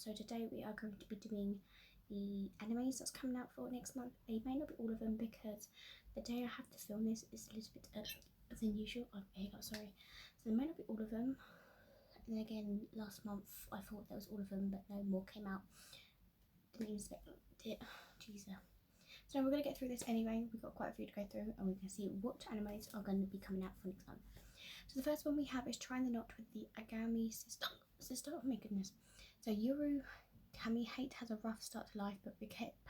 So today we are going to be doing the animes that's coming out for next month. They may not be all of them because the day I have to film this is a little bit than usual. Oh, here you go, sorry. So they may not be all of them. And then again, last month I thought there was all of them, but no more came out. Didn't even expect it. Jesus. So we're going to get through this anyway. We've got quite a few to go through, and we can see what animes are going to be coming out for next month. So the first one we have is Trying the Knot with the Agami sister. Oh my goodness. So Yuru Kamihate has a rough start to life, but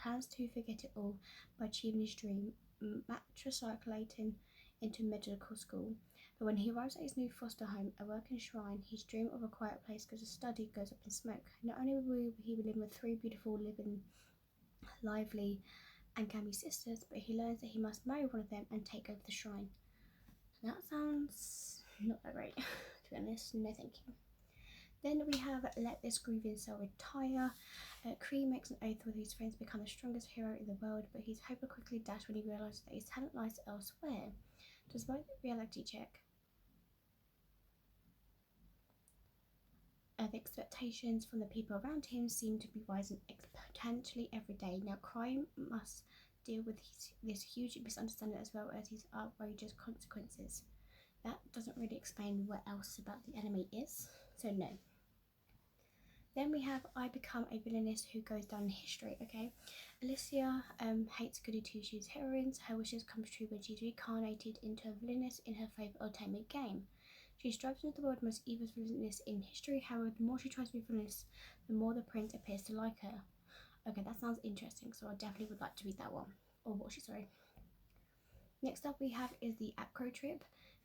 plans to forget it all by achieving his dream, matriculating into medical school. But when he arrives at his new foster home, a working shrine, his dream of a quiet place to study goes up in smoke. Not only will he be living with three beautiful, lively Agami sisters, but he learns that he must marry one of them and take over the shrine. That sounds not that great, to be honest. No thank you. Then we have Let This Grieving Soul Retire. Kree makes an oath with his friends to become the strongest hero in the world, but his hope will quickly dash when he realises that his talent lies elsewhere. Despite the reality check of expectations from the people around him seem to be rising exponentially every day. Now crime must deal with this huge misunderstanding as well as his outrageous consequences. That doesn't really explain what else about the anime is, so no. Then we have I Become a Villainess Who Goes Down in History, okay? Alicia hates goody two-shoes heroines. Her wishes come true when she's reincarnated into a villainess in her favourite ultimate game. She strives into the world's most evil villainess in history. However, the more she tries to be villainous, the more the prince appears to like her. Okay, that sounds interesting, so I definitely would like to read that one. Or watch it, sorry. Next up we have is the Acro Trip.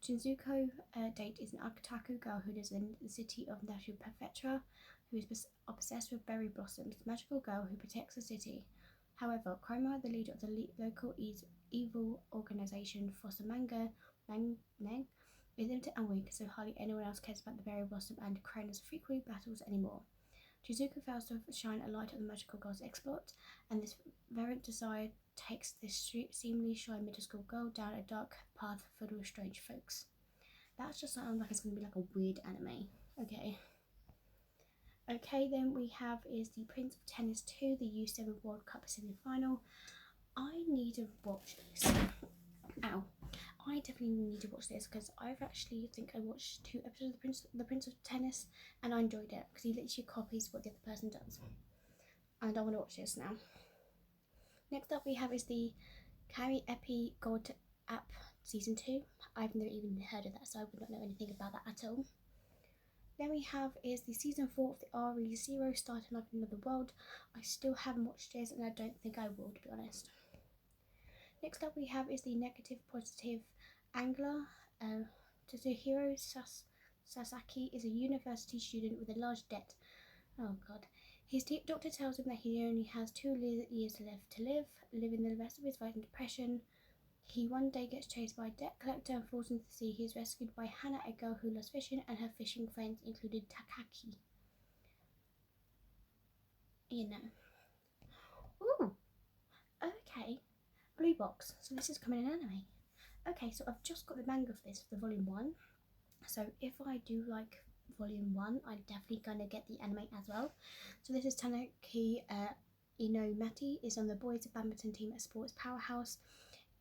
Shinzuko Date is an Akataku girl who lives in the city of National Prefecture, who is obsessed with berry blossoms, the magical girl who protects the city. However, Chroma, the leader of the local evil organisation Foster Manga, is limited and weak, so hardly anyone else cares about the berry blossom, and Kronos frequently battles anymore. Shizuku fails to shine a light on the magical girl's exploits, and this variant desire takes this seemingly shy middle school girl down a dark path filled with strange folks. That just sounds like it's going to be like a weird anime. Okay, then we have is the Prince of Tennis 2, the U7 World Cup semi-final. I need to watch this. Ow. I definitely need to watch this because I've actually think I watched 2 episodes of the Prince of Tennis and I enjoyed it because he literally copies what the other person does. And I want to watch this now. Next up we have is the Carry Epi God app season 2. I've never even heard of that, so I would not know anything about that at all. Then we have is the season 4 of the RE0 Starting Life in Another World. I still haven't watched this and I don't think I will, to be honest. Next up we have is the Negative Positive Angler. Tsuhiro Sasaki is a university student with a large debt. Oh god. His doctor tells him that he only has 2 years left to live, living the rest of his life in depression. He one day gets chased by a debt collector and falls into the sea. He is rescued by Hana, a girl who loves fishing, and her fishing friends included Takaki. You know. Ooh! Okay. Blue box. So this is coming in anime. Okay, so I've just got the manga for this, for the volume 1. So if I do like volume 1, I'm definitely going to get the anime as well. So this is Tanaki Inomati is on the boys badminton team at Sports Powerhouse.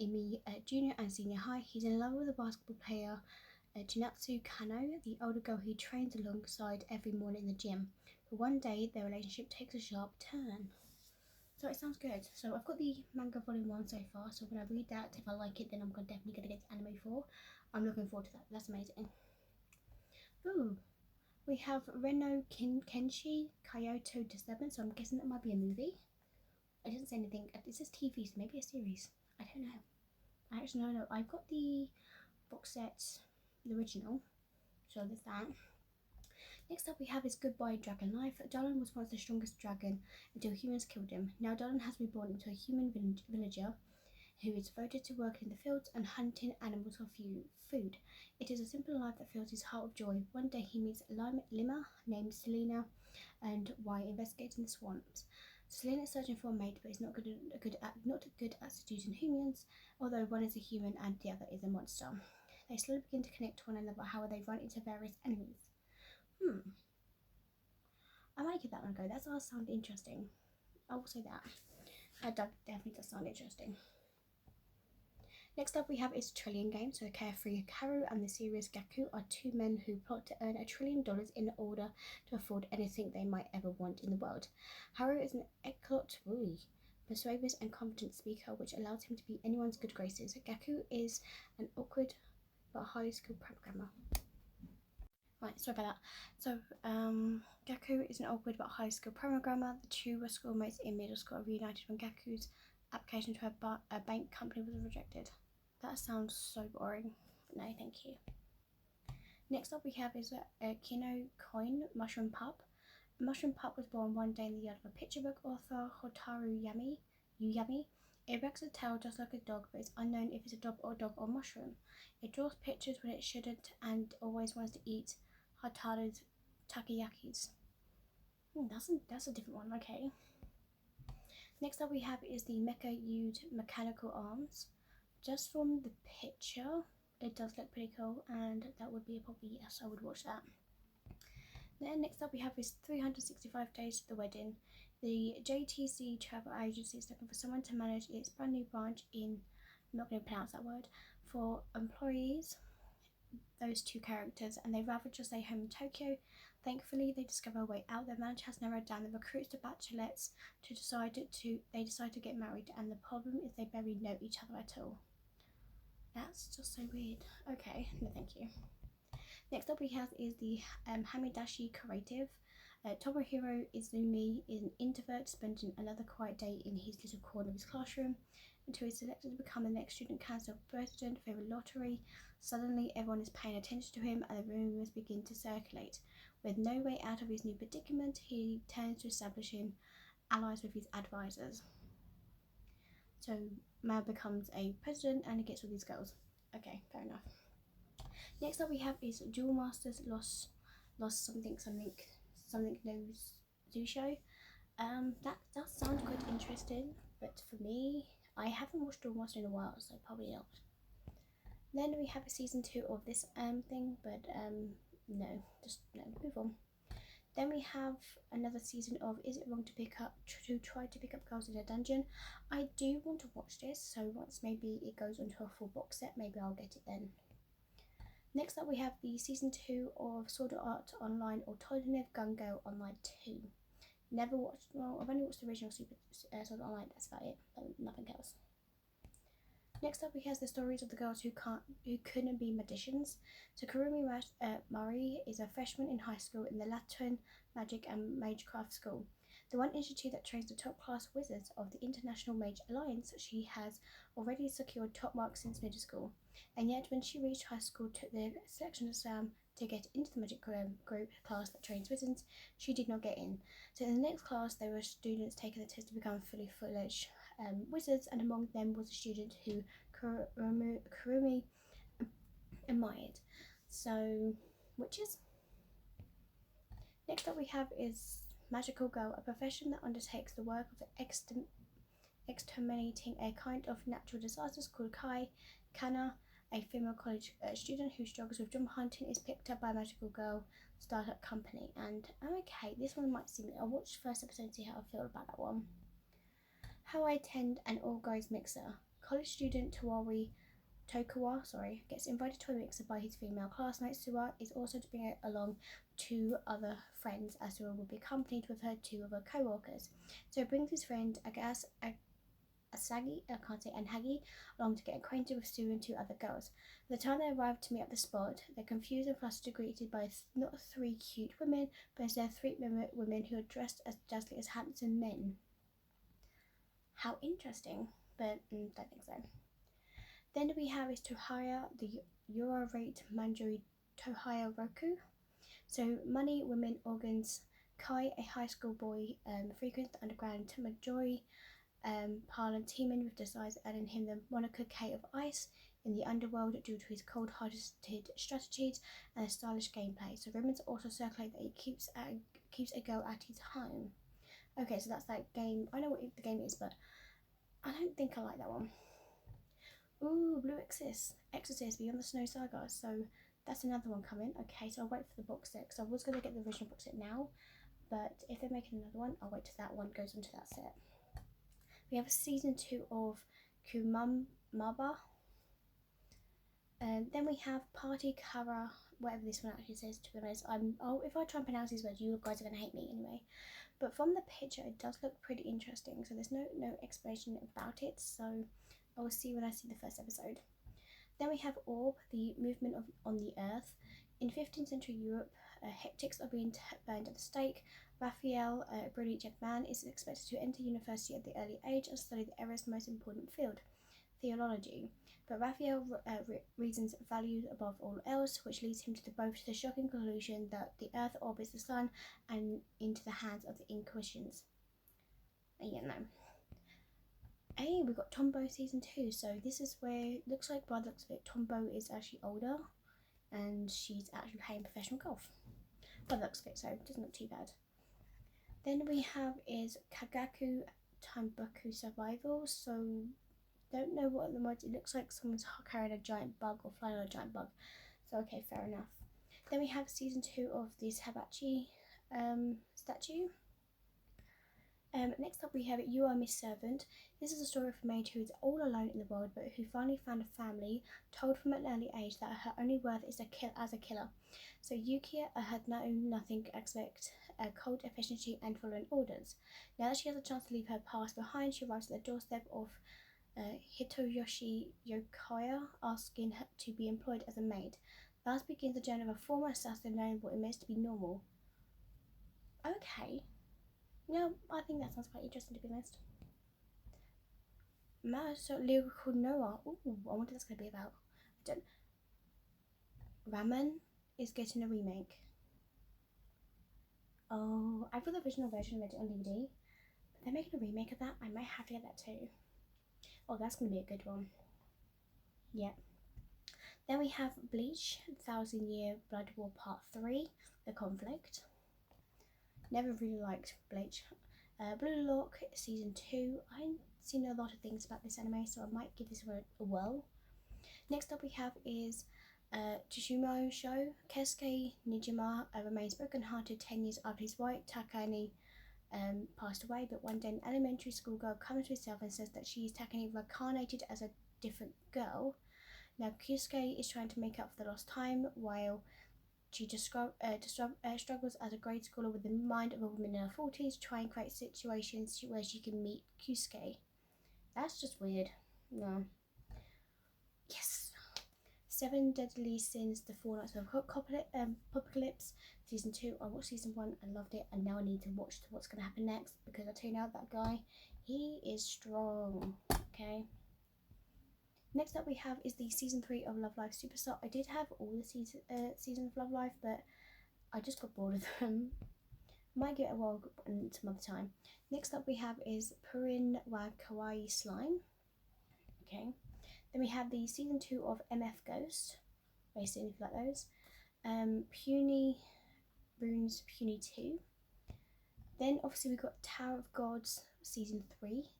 Imi junior and senior high. He's in love with the basketball player Jinatsu Kano, the older girl he trains alongside every morning in the gym. But one day their relationship takes a sharp turn. So it sounds good. So I've got the manga volume 1 so far, so when I read that, if I like it, then I'm definitely going to get the anime for. I'm looking forward to that. That's amazing. Ooh, we have Reno Kenshi Kyoto to 7, so I'm guessing that might be a movie. It doesn't say anything. It says TV, so maybe a series. I don't know. I actually don't know. I've got the box set, the original, so there's that. Next up we have is Goodbye Dragon Life. Dolan was once the strongest dragon until humans killed him. Now Dolan has reborn into a human villager who is devoted to working in the fields and hunting animals for food. It is a simple life that fills his heart with joy. One day he meets Lima named Selena and while investigating the swamps. Selena is searching for a mate, but is not good at seducing humans, although one is a human and the other is a monster. They slowly begin to connect to one another, however they run into various enemies. I might give that one a go. That does sound interesting. I will say that. That definitely does sound interesting. Next up we have is Trillion Game. So carefree Haru and the serious Gaku are two men who plot to earn $1 trillion in order to afford anything they might ever want in the world. Haru is an éclat persuasive and confident speaker, which allows him to be anyone's good graces. Gaku is an awkward but highly skilled programmer. Right, sorry about that. So, Gaku is an awkward but highly skilled programmer. The two were schoolmates in middle school, reunited when Gaku's application to a bank company was rejected. That sounds so boring. No, thank you. Next up we have is Kino Coin Mushroom Pup. Mushroom Pup was born one day in the yard of a picture book author, Hotaru Yami. It wags a tail just like a dog, but it's unknown if it's a dog or mushroom. It draws pictures when it shouldn't and always wants to eat Hotaru's takoyakis. That's a different one, okay. Next up we have is the Mecha Yude Mechanical Arms. Just from the picture, it does look pretty cool, and that would be a probably yes, I would watch that. Then next up we have is 365 Days to the Wedding. The JTC travel agency is looking for someone to manage its brand new branch in, I'm not going to pronounce that word, for employees, those two characters, and they'd rather just stay home in Tokyo. Thankfully, they discover a way out. Their manager has narrowed down the recruits to bachelorettes they decide to get married, and the problem is they barely know each other at all. That's just so weird. Okay, no thank you. Next up we have is the Hamidashi Creative. Tomohiro Izumi is an introvert spending another quiet day in his little corner of his classroom until he's selected to become the next student council president for a lottery. Suddenly everyone is paying attention to him and the rumours begin to circulate. With no way out of his new predicament, he turns to establishing allies with his advisors. So Mao becomes a president and he gets all these girls. Okay, fair enough. Next up we have is Duel Masters Lost something knows Zusho. That does sound quite interesting, but for me, I haven't watched Duel Master in a while, so probably not. Then we have a season 2 of this thing, but no, move on. Then we have another season of Is It Wrong to Try to Pick Up Girls in a Dungeon. I do want to watch this, so once maybe it goes onto a full box set, maybe I'll get it then. Next up we have the season 2 of Sword Art Online or Tolenev Gun Girl Online 2. Never watched, well, I've only watched the original Sword Art Online, that's about it, nothing else. Next up we have the stories of the girls who couldn't be magicians. So Kurumi Mari is a freshman in high school in the Latin Magic and Magecraft School, the one institute that trains the top class wizards of the International Mage Alliance. She has already secured top marks since middle school, and yet when she reached high school, took the selection exam to get into the magic group class that trains wizards, she did not get in. So in the next class there were students taking the test to become fully fledged wizards, and among them was a student who Kurumi admired. So, witches. Next up we have is Magical Girl, a profession that undertakes the work of exterminating a kind of natural disasters called Kai. Kana, a female college student who struggles with drum hunting, is picked up by a Magical Girl startup company. And okay, this one might seem. I'll watch the first episode and see how I feel about that one. How I Attend an All Guys Mixer. College student Tokawa gets invited to a mixer by his female classmate. Suwa is also to bring along 2 other friends, as Suwa will be accompanied with her 2 other co-workers. So he brings his friend Asagi, and Hagi along to get acquainted with Sue and 2 other girls. By the time they arrive to meet at the spot, they're confused and flustered, greeted by not 3 cute women, but instead 3 women who are dressed as dazzling as handsome men. How interesting, but don't think so. Then we have is Tohaya, the Euro rate Manjuri Tohaya Roku. So money, women, organs. Kai, a high school boy, frequents the underground Majori parlor, teaming with Desires, adding him the moniker K of Ice in the underworld due to his cold-hearted strategies and a stylish gameplay. So rumors also circulate that he keeps a girl at his home. Okay, so that's that game. I know what the game is, but I don't think I like that one. Ooh, Blue Exorcist Beyond the Snow Saga. So that's another one coming. Okay, so I'll wait for the box set because I was going to get the original box set now, but if they're making another one, I'll wait till that one goes onto that set. We have season 2 of Kumamaba. Then we have Party Kara, whatever this one actually says, to be honest. If I try and pronounce these words, you guys are going to hate me anyway. But from the picture, it does look pretty interesting. So there's no explanation about it. So I will see when I see the first episode. Then we have Orb, the movement on the earth. In 15th century Europe, hectics are being burned at the stake. Raphael, a brilliant young man, is expected to enter university at the early age and study the era's most important field, theology. But Raphael reasons values above all else, which leads him to the shocking conclusion that the Earth orbits the Sun and into the hands of the Inquisitions. Yeah, no. Hey, we got Tombo season 2. So this is where it looks like, by the looks of it, Tombo is actually older, and she's actually playing professional golf. By the looks of it, so it doesn't look too bad. Then we have is Kagaku Tanboku Survival. So don't know what the mod. It looks like someone's carrying a giant bug or flying on a giant bug. So okay, fair enough. Then we have season 2 of this Hibachi statue. Next up we have You Are Miss Servant. This is a story of a maid who is all alone in the world, but who finally found a family, told from an early age that her only worth is as a killer. So Yuki had known nothing except cold efficiency and following orders. Now that she has a chance to leave her past behind, she arrives at the doorstep of Hitoyoshi Yokoya, asking her to be employed as a maid. Thus begins the journey of a former assassin learning what it means to be normal. Okay. No, I think that sounds quite interesting, to be honest. So lyrical Noah. Ooh, I wonder what that's going to be about. Ramen is getting a remake. Oh, I thought the original version made it on DVD, but they're making a remake of that. I might have to get that too. Oh, that's going to be a good one. Yeah. Then we have Bleach, 1,000 Year Blood War Part 3, The Conflict. Never really liked Bleach. Blue Lock season 2. I've seen a lot of things about this anime, so I might give this one a whirl. Next up we have is Tsushima Show. Keisuke Nijima remains broken-hearted 10 years after his wife Takane passed away, but one day an elementary school girl comes to herself and says that she is Takane reincarnated as a different girl. Now Keisuke is trying to make up for the lost time, while she struggles as a grade schooler with the mind of a woman in her 40s, trying to create situations where she can meet Kyusuke. That's just weird. No. Yes. 7 Deadly Sins, The Four Nights of Apocalypse, season 2. I watched season 1, I loved it, and now I need to watch what's going to happen next, because I tell you now, that guy, he is strong. Okay. Next up we have is the season 3 of Love Live Superstar. I did have all the seasons of Love Live, but I just got bored of them. Might give it a whirl some other time. Next up we have is Purin wa Kawaii Slime. Okay. Then we have the season 2 of MF Ghost. Basically, if you like those. Puny Runes Puny 2. Then obviously we've got Tower of Gods season 3.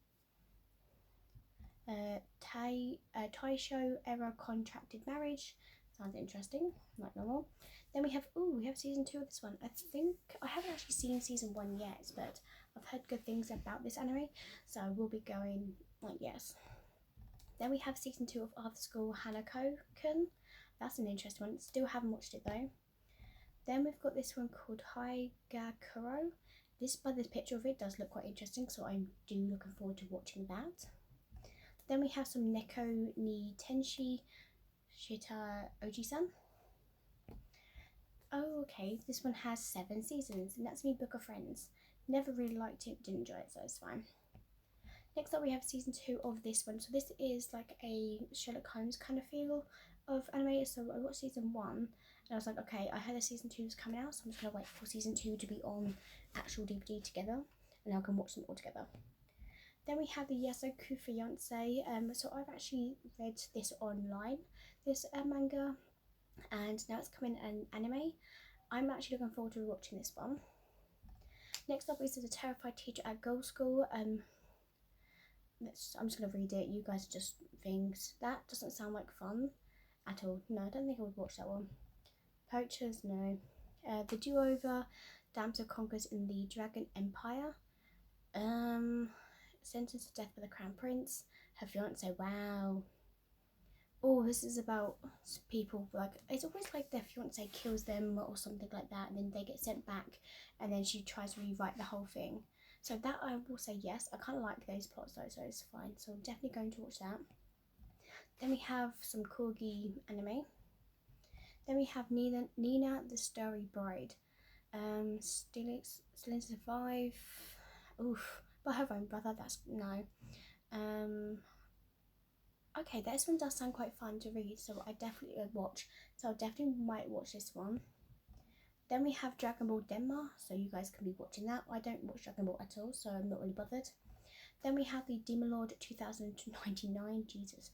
Taisho Era Contracted Marriage. Sounds interesting, like normal. Then we have season 2 of this one. I think I haven't actually seen season 1 yet, but I've heard good things about this anime, so I will be going yes. Then we have season 2 of After School Hanako-kun. That's an interesting one. Still haven't watched it though. Then we've got this one called Haigakuro. By this picture of it does look quite interesting, so I'm looking forward to watching that. Then we have some Neko ni Tenshi Shita Oji-san. Oh, okay, this one has 7 seasons, and that's me Book of Friends. Never really liked it, didn't enjoy it, so it's fine. Next up we have season 2 of this one. So this is like a Sherlock Holmes kind of feel of anime. So I watched season 1, and I was like, okay, I heard that season 2 was coming out, so I'm just going to wait for season 2 to be on actual DVD together, and I can watch them all together. Then we have the Yasoku Fiance. So I've actually read this online, this manga, and now it's coming an anime. I'm actually looking forward to watching this one. Next up is The Terrified Teacher at Girls' School. I'm just going to read it. You guys are just things. That doesn't sound like fun at all. No, I don't think I would watch that one. Poachers, no. The Do-Over, Damsel conquers in the Dragon Empire. Sentenced to death by the Crown Prince. Her fiance. Wow. Oh, this is about people, like, it's always like their fiance kills them or something like that, and then they get sent back, and then she tries to rewrite the whole thing. So that I will say yes. I kind of like those plots though, so it's fine. So I'm definitely going to watch that. Then we have some corgi anime. Then we have Nina the Starry Bride. Still in Survive. Oof. By her own brother. That's no. Okay, this one does sound quite fun to read, so I definitely would watch. So I definitely might watch this one. Then we have Dragon Ball Denma, so you guys can be watching that. I don't watch Dragon Ball at all, so I'm not really bothered. Then we have the Demon Lord 2099. Jesus.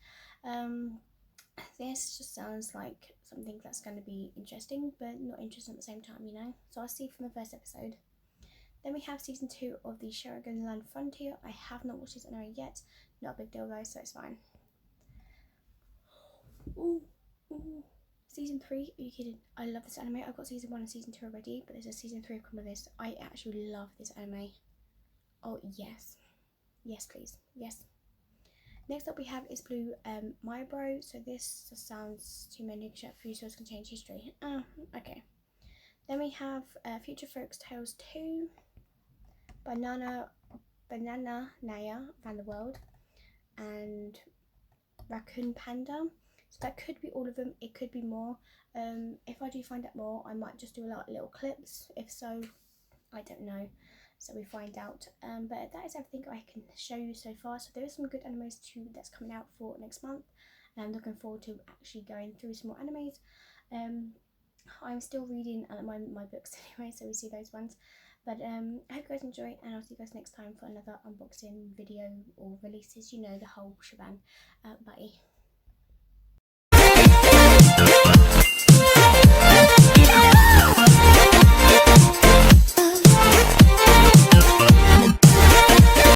This just sounds like something that's going to be interesting, but not interesting at the same time, you know. So I'll see from the first episode. Then we have season 2 of the Sharagon Land Frontier. I have not watched this anime yet. Not a big deal though, so it's fine. Ooh. Season 3, are you kidding? I love this anime. I've got season 1 and season 2 already, but there's a season 3 coming with this. I actually love this anime. Oh, yes. Yes, please. Yes. Next up we have is Blue My Bro. So this just sounds too many futures can change history. Okay. Then we have Future Folks Tales 2. Banana Naya Found the World. And Raccoon Panda. So that could be all of them. It could be more. If I do find out more, I might just do a lot of little clips. If so, I don't know. So we find out. But that is everything I can show you so far. So there is some good animes too that's coming out for next month, and I'm looking forward to actually going through some more animes. I'm still reading at the moment my books anyway, so we see those ones. But I hope you guys enjoy, and I'll see you guys next time for another unboxing video or releases, you know, the whole shebang. Bye.